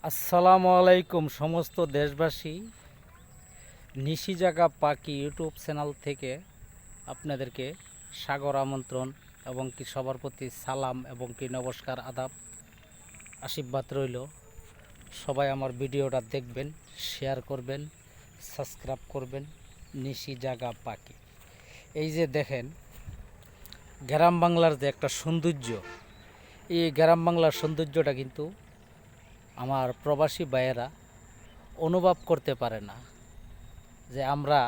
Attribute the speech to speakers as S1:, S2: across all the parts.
S1: আসসালামু আলাইকুম সমস্ত দেশবাসী। নিশিজাগা পাখি ইউটিউব চ্যানেল থেকে আপনাদেরকে সাগর আমন্ত্রণ এবং কি সবার প্রতি সালাম এবং কি নমস্কার, আদাব, আশীর্বাদ রইল। সবাই আমার ভিডিওটা দেখবেন, শেয়ার করবেন, সাবস্ক্রাইব করবেন। নিশিজাগা পাখি, এই যে দেখেন গ্রাম বাংলার যে একটা সৌন্দর্য, এই গ্রাম বাংলার সৌন্দর্যটা কিন্তু আমার প্রবাসী ভাইয়েরা অনুভব করতে পারে না। যে আমরা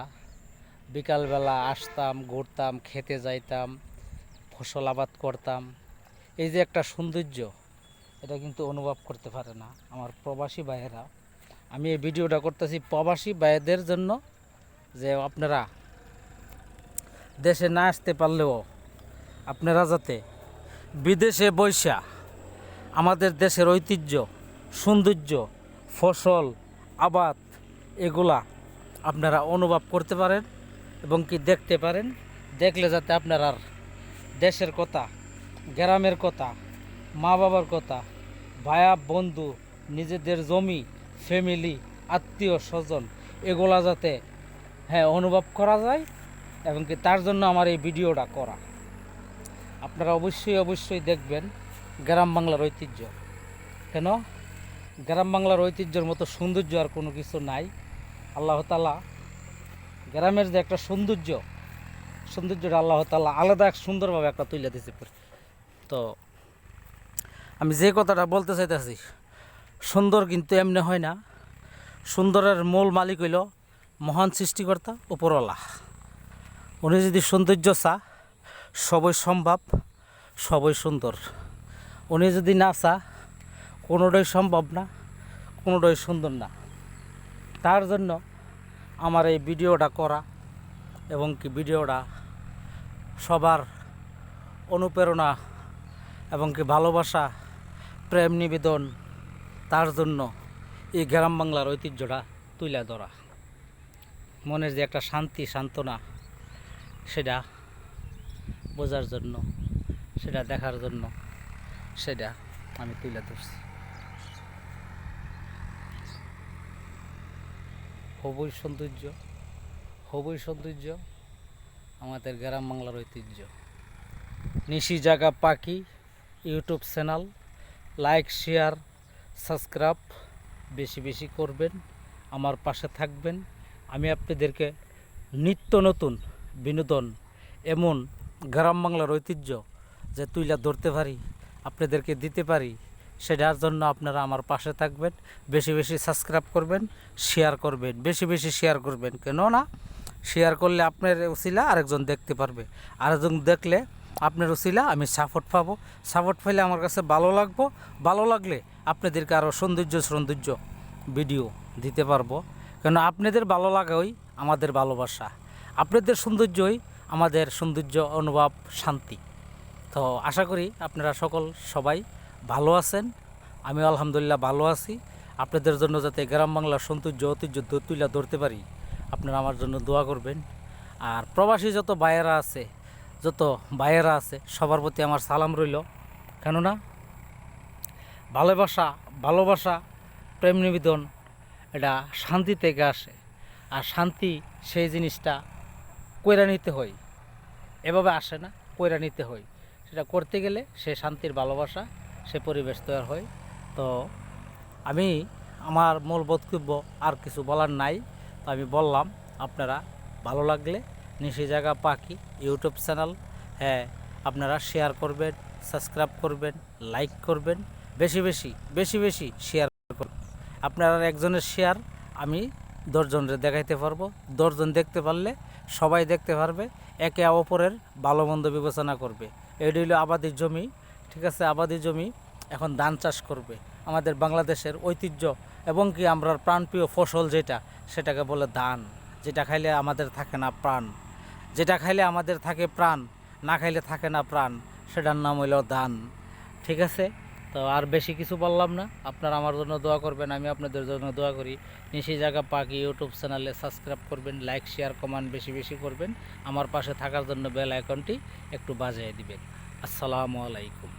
S1: বিকালবেলা আসতাম, ঘুরতাম, খেতে যাইতাম, ফসল আবাদ করতাম, এই যে একটা সৌন্দর্য, এটা কিন্তু অনুভব করতে পারে না আমার প্রবাসী ভাইয়েরা। আমি এই ভিডিওটা করতেছি প্রবাসী ভাইদের জন্য, যে আপনারা দেশে না আসতে পারলেও আপনারা যাতে বিদেশে বৈশা আমাদের দেশের ঐতিহ্য, সৌন্দর্য, ফসল আবাদ এগুলা আপনারা অনুভব করতে পারেন এবং কি দেখতে পারেন। দেখলে যাতে আপনার আর দেশের কথা, গ্রামের কথা, মা বাবার কথা, ভায়া বন্ধু, নিজেদের জমি, ফ্যামিলি, আত্মীয় স্বজন এগুলা যাতে অনুভব করা যায়, এবং কি তার জন্য আমার এই ভিডিওটা করা। আপনারা অবশ্যই দেখবেন গ্রাম বাংলার ঐতিহ্য। কেন গ্রাম বাংলার ঐতিহ্যের মতো সৌন্দর্য আর কোনো কিছু নাই। আল্লাহ তাআলা গ্রামের যে একটা সৌন্দর্যটা আল্লাহ তাআলা আলাদা এক সুন্দরভাবে একটা তুলে দিয়েছে। তো আমি যে কথাটা বলতে চাইতেছি, সুন্দর কিন্তু এমনি হয় না। সুন্দরের মূল মালিক হইল মহান সৃষ্টিকর্তা উপরওয়ালা। উনি যদি সৌন্দর্য চা, সবই সম্ভব, সবই সুন্দর। উনি যদি না চা, কোনোটাই সম্ভব না, কোনোটাই সুন্দর না। তার জন্য আমার এই ভিডিওটা করা, এবং কি ভিডিওটা সবার অনুপ্রেরণা এবং কি ভালোবাসা, প্রেম নিবেদন, তার জন্য এই গ্রাম বাংলার ঐতিহ্যটা তুলে ধরা। মনের যে একটা শান্তি সান্ত্বনা, সেটা বোঝার জন্য, সেটা দেখার জন্য, সেটা আমি তুলে ধরছি। খুবই সৌন্দর্য আমাদের গ্রাম বাংলার ঐতিহ্য। নিশিজাগা পাখি YouTube channel, like, share, subscribe বেশি করবেন, আমার পাশে থাকবেন। আমি আপনাদেরকে নিত্য নতুন বিনোদন, এমন গ্রাম বাংলার ঐতিহ্য যে তুইলা ধরতে পারি, আপনাদেরকে দিতে পারি, সেটার জন্য আপনারা আমার পাশে থাকবেন। বেশি সাবস্ক্রাইব করবেন, শেয়ার করবেন, বেশি শেয়ার করবেন। কেননা শেয়ার করলে আপনার উসিলা আরেকজন দেখতে পারবে, আরেকজন দেখলে আপনার উসিলা আমি সাপোর্ট পাবো, সাপোর্ট পাইলে আমার কাছে ভালো লাগলে আপনাদেরকে আরও সৌন্দর্য ভিডিও দিতে পারবো। কেন আপনাদের ভালো লাগাই আমাদের ভালোবাসা, আপনাদের সৌন্দর্যই আমাদের সৌন্দর্য, অনুভব, শান্তি। তো আশা করি আপনারা সবাই ভালো আছেন। আমি আলহামদুলিল্লাহ ভালো আছি। আপনাদের জন্য যাতে গ্রাম বাংলার সৌন্দর্য ঐতিহ্য তুলে ধরতে পারি, আপনারা আমার জন্য দোয়া করবেন। আর প্রবাসী যত ভাইয়েরা আছে সবার প্রতি আমার সালাম রইল। কেননা ভালোবাসা, প্রেম নিবেদন এটা শান্তি থেকে আসে। আর শান্তি সেই জিনিসটা কইরা নিতে হয়, এভাবে আসে না, কইরা নিতে হয়। সেটা করতে গেলে সে শান্তির ভালোবাসা, সে পরিবেশ তৈরি হয়। তো আমি আমার মূল বক্তব্য আর কিছু বলার নাই, তো আমি বললাম। আপনারা ভালো লাগলে নিশিজাগা পাখি ইউটিউব চ্যানেল আপনারা শেয়ার করবেন, সাবস্ক্রাইব করবেন, লাইক করবেন, বেশি শেয়ার করবেন। আপনারা একজনের শেয়ার আমি 10 জনের দেখাইতে পারবো। 10 জন দেখতে পারলে সবাই দেখতে পারবে, একে অপরের ভালো মন্দ বিবেচনা করবে। এটি হলো আবাদি জমি, ঠিক আছে? আবাদি জমি এখন ধান চাষ করবে। আমাদের বাংলাদেশের ঐতিহ্য এবং কি আমরা প্রাণপ্রিয় ফসল সেটাকে বলে ধান। যেটা খাইলে আমাদের থাকে না প্রাণ, যেটা খাইলে আমাদের থাকে প্রাণ, না খাইলে থাকে না প্রাণ, সেটার নাম হইল ধান। ঠিক আছে? তো আর বেশি কিছু বললাম না। আপনারা আমার জন্য দোয়া করবেন, আমি আপনাদের জন্য দোয়া করি। নিশিজাগা পাখি ইউটিউব চ্যানেলে সাবস্ক্রাইব করবেন, লাইক, শেয়ার, কমেন্ট বেশি করবেন। আমার পাশে থাকার জন্য বেল আইকনটি একটু বাজিয়ে দিবেন। আসসালামু আলাইকুম।